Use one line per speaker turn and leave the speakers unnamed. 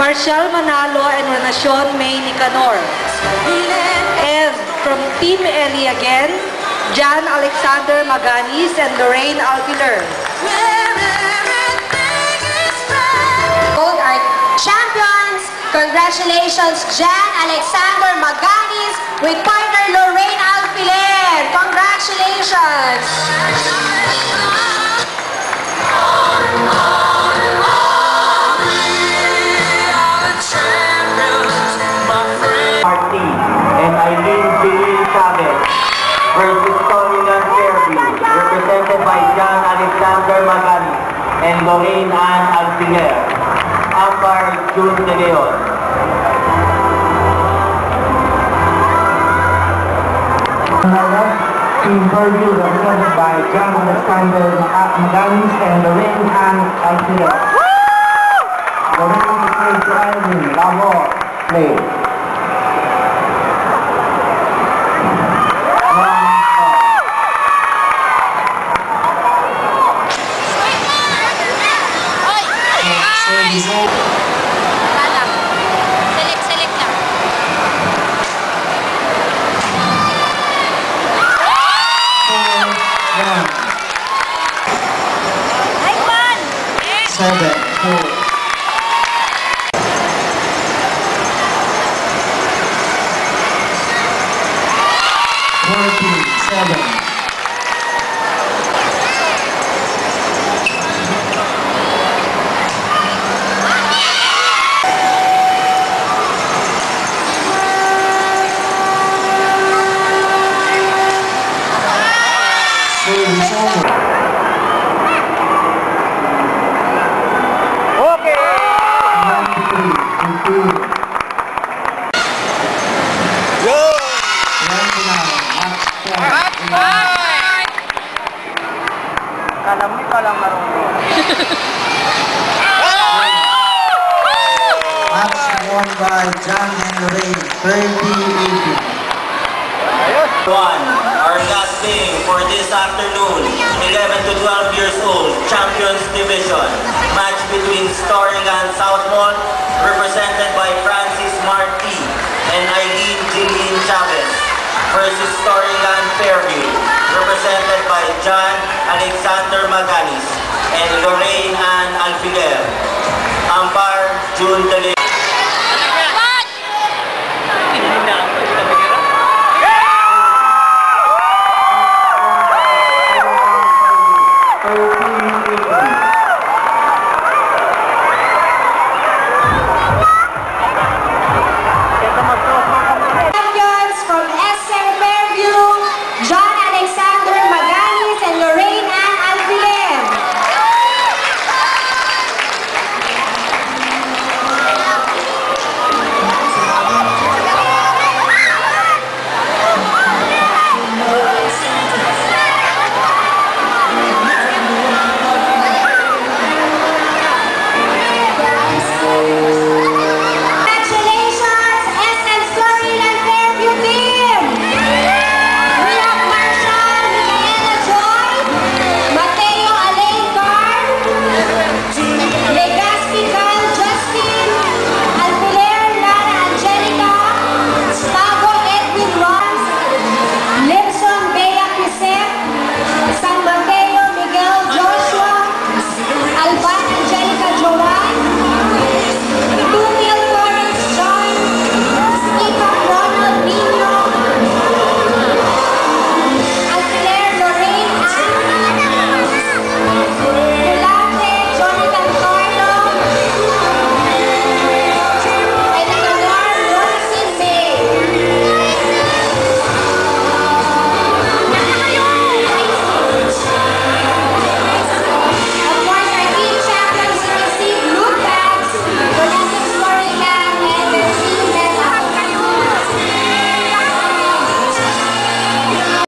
Marcial Manalo and Renacion May Nicanor. And from Team Eli again, Jan Alexander Maganis and Lorraine Alpiler.
Gold are champions. Congratulations, Jan Alexander Maganis with partner Lorraine Alpiler. Congratulations.
And Eileen Jeline Chavez versus Torian Fairview, represented by Jan Alexander Maganis and Lorraine Ann Alpiler. Umpire June De Leon. Team Fairview represented by Jan Alexander Maganis and Lorraine Ann Alpiler. Lorraine plays to Eileen, Lavor, play.
Select lang. Ay, man!
7-4. 14-7. Alam mo, ikaw lang marunong. Match won by Jan and Lorraine, 30-18. Our last game for this afternoon, 11 to 12 years old, Champions Division. Match between Storingan Southmont, represented by Francis Marti and Eileen Jeline Chavez, versus Storingan Fairview, represented by Jan Alexander Maganis and Lorraine Ann Alpiler. Umpire June De Leon.